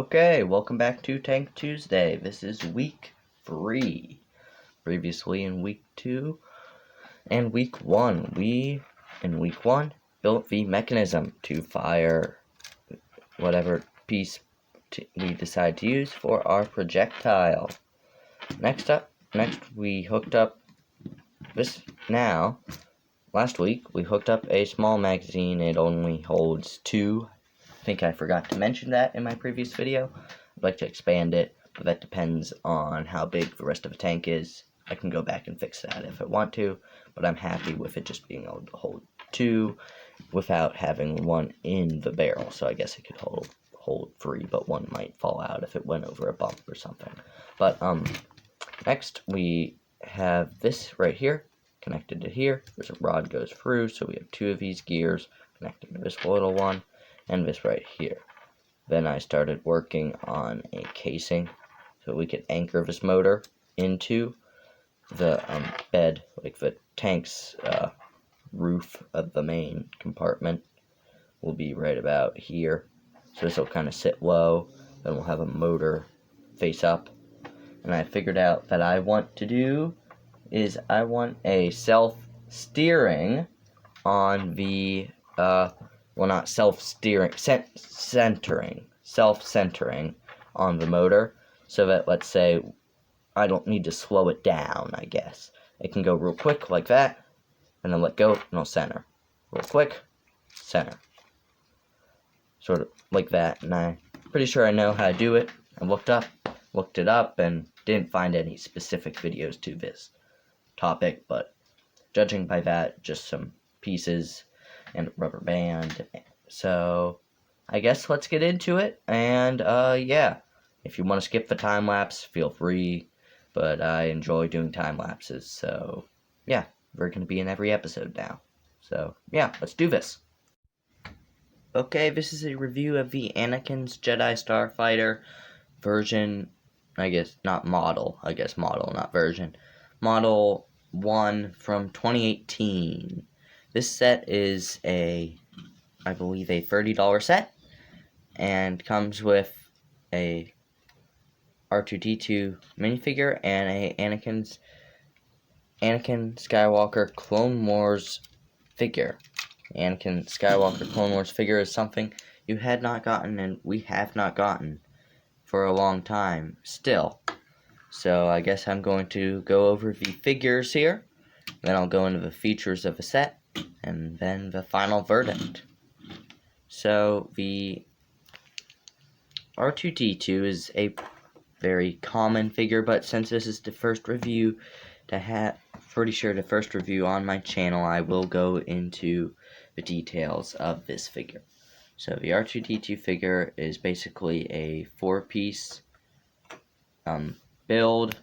Okay, welcome back to Tank Tuesday. This is week 3. Previously in week 2 and week 1, in week 1, built the mechanism to fire whatever piece we decide to use for our projectile. Next we hooked up last week we hooked up a small magazine. It only holds 2. I think I forgot to mention that in my previous video. I'd like to expand it, but that depends on how big the rest of the tank is. I can go back and fix that if I want to, but I'm happy with it just being able to hold 2 without having 1 in the barrel. So I guess it could hold 3, but 1 might fall out if it went over a bump or something. But next we have this right here connected to here. There's a rod goes through, so we have 2 of these gears connected to this little one and this right here. Then I started working on a casing so we could anchor this motor into the bed, like the tank's roof of the main compartment will be right about here. So this will kind of sit low, then we'll have a motor face up. And I figured out that I want a self-steering on the not self-steering, self-centering on the motor, so that, let's say, I don't need to slow it down, I guess. It can go real quick like that, and then let go, and it'll center. Real quick, center. Sort of like that, and I'm pretty sure I know how to do it. I looked it up, and didn't find any specific videos to this topic, but judging by that, just some pieces and a rubber band. So I guess let's get into it. And yeah, if you want to skip the time lapse, feel free, but I enjoy doing time lapses, so yeah, we're going to be in every episode now. So yeah, let's do this. Okay, this is a review of the Anakin's Jedi Starfighter version, model, not version. Model 1 from 2018. This set is I believe a $30 set, and comes with a R2-D2 minifigure and a Anakin Skywalker Clone Wars figure. Anakin Skywalker Clone Wars figure is something you had not gotten, and we have not gotten for a long time still. So I guess I'm going to go over the figures here, then I'll go into the features of the set, and then the final verdict. So the R2-D2 is a very common figure, but since this is the first review on my channel, I will go into the details of this figure. So the R2-D2 figure is basically a 4-piece build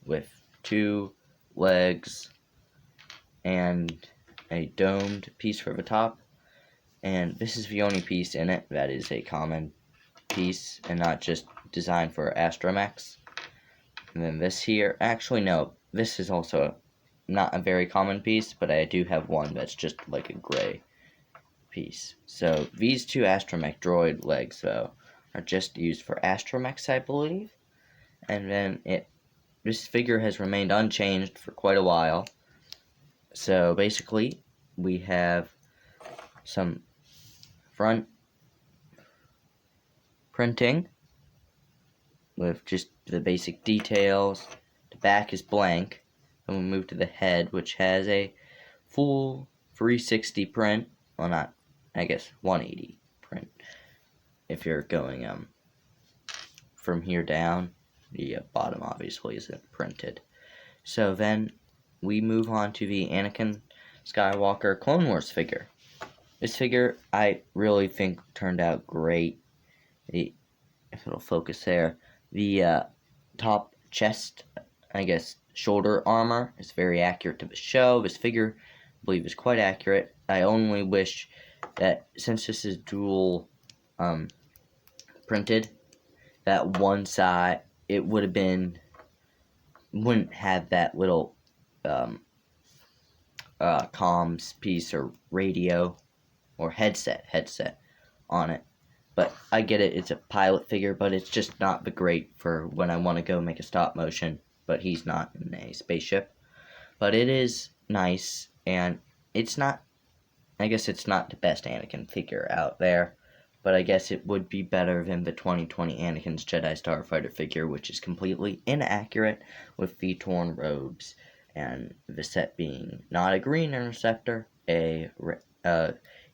with 2 legs and a domed piece for the top, and this is the only piece in it that is a common piece and not just designed for astromechs. And then this here, actually no, this is also not a very common piece, but I do have one that's just like a gray piece. So these 2 astromech droid legs though are just used for astromechs, I believe. And then this figure has remained unchanged for quite a while. So basically we have some front printing with just the basic details. The back is blank, and we move to the head, which has a full 360 print. Well, not, I guess 180 print if you're going from here down. The bottom obviously isn't printed. So then we move on to the Anakin Skywalker Clone Wars figure. This figure I really think turned out great. If it'll focus there, the top chest, shoulder armor is very accurate to the show. This figure, I believe, is quite accurate. I only wish that since this is dual printed, that one side it wouldn't have that little comms piece or radio or headset on it. But I get it, it's a pilot figure, but it's just not the great for when I want to go make a stop motion, but he's not in a spaceship. But it is nice, and it's not, I guess it's not the best Anakin figure out there, but I guess it would be better than the 2020 Anakin's Jedi Starfighter figure, which is completely inaccurate with the torn robes, and the set being not a green interceptor, a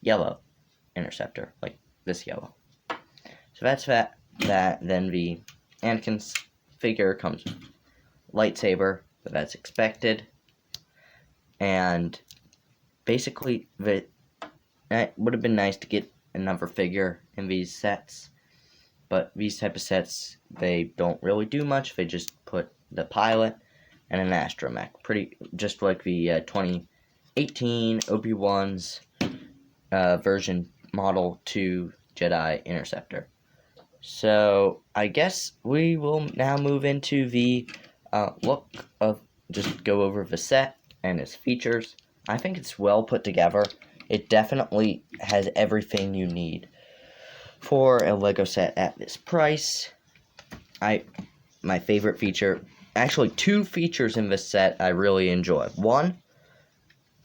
yellow interceptor, like this yellow. So that's that. Then the Anakin's figure comes with lightsaber, but that's expected. And basically, it would have been nice to get another figure in these sets. But these type of sets, they don't really do much. They just put the pilot and an astromech. Pretty, just like the 2018 Obi-Wan's version Model 2 Jedi Interceptor. So I guess we will now move into the look of, just go over the set and its features. I think it's well put together. It definitely has everything you need for a Lego set at this price. My favorite feature, actually two features in this set I really enjoy. One,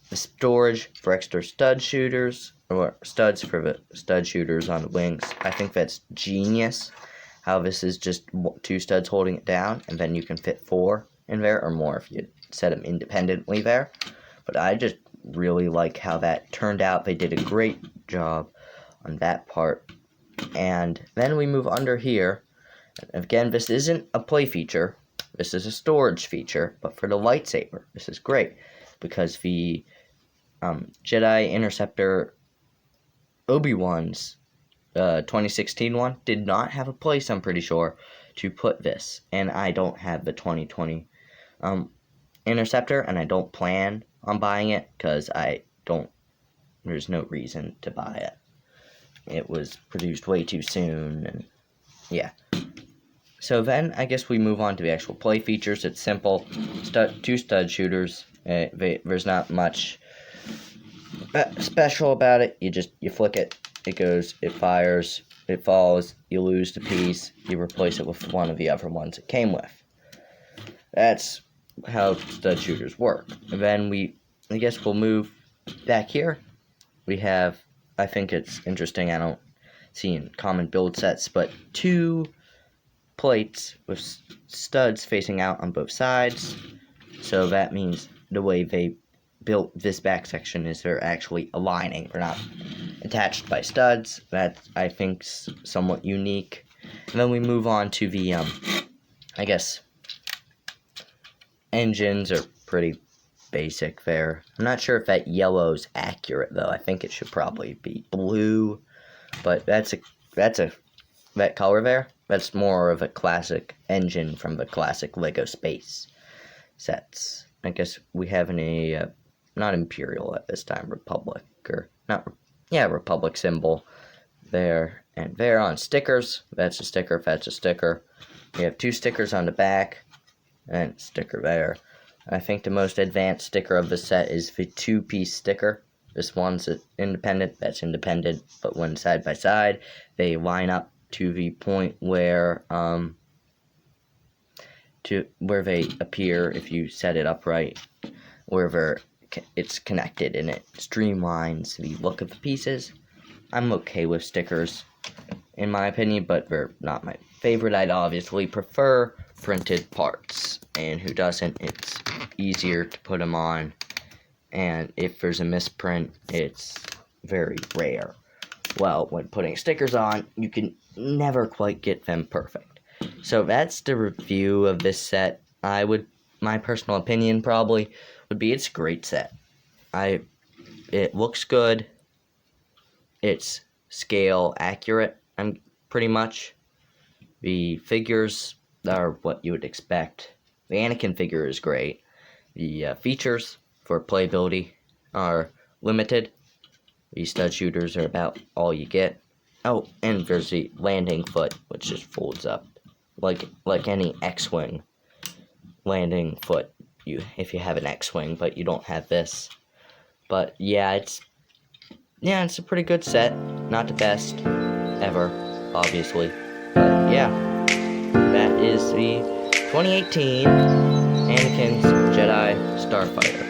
the storage for extra stud shooters, or studs for the stud shooters on the wings. I think that's genius, how this is just two studs holding it down, and then you can fit 4 in there, or more if you set them independently there. But I just really like how that turned out. They did a great job on that part. And then we move under here. Again, this isn't a play feature. This is a storage feature, but for the lightsaber, this is great, because the Jedi Interceptor Obi-Wan's 2016 one did not have a place, I'm pretty sure, to put this. And I don't have the 2020 Interceptor, and I don't plan on buying it, because there's no reason to buy it. It was produced way too soon, and yeah. So then, I guess we move on to the actual play features. It's simple. Two stud shooters. There's not much special about it. You flick it, it goes, it fires, it falls, you lose the piece, you replace it with one of the other ones it came with. That's how stud shooters work. And then I guess we'll move back here. We have, I think it's interesting, I don't see in common build sets, but 2 plates with studs facing out on both sides. So that means the way they built this back section is they're actually aligning. They're not attached by studs. That, I think, is somewhat unique. And then we move on to the, I guess, engines are pretty basic there. I'm not sure if that yellow's accurate, though. I think it should probably be blue. But that color there, that's more of a classic engine from the classic Lego Space sets. I guess we have not Imperial at this time, Republic, or not, yeah, Republic symbol there, and there on stickers. That's a sticker, that's a sticker. We have 2 stickers on the back, and sticker there. I think the most advanced sticker of the set is the 2-piece sticker. This one's independent, that's independent, but when side by side, they line up to the point where they appear if you set it upright, wherever it's connected, and it streamlines the look of the pieces. I'm okay with stickers, in my opinion, but they're not my favorite. I'd obviously prefer printed parts, and who doesn't? It's easier to put them on, and if there's a misprint, it's very rare. Well, when putting stickers on, you can never quite get them perfect. So that's the review of this set. My personal opinion probably would be it's a great set. It looks good. It's scale accurate, pretty much. The figures are what you would expect. The Anakin figure is great. The features for playability are limited. These stud shooters are about all you get. Oh, and there's the landing foot, which just folds up like any X-Wing landing foot. If you have an X-Wing, but you don't have this. But yeah, it's a pretty good set. Not the best. ever, obviously. But yeah, that is the 2018 Anakin's Jedi Starfighter.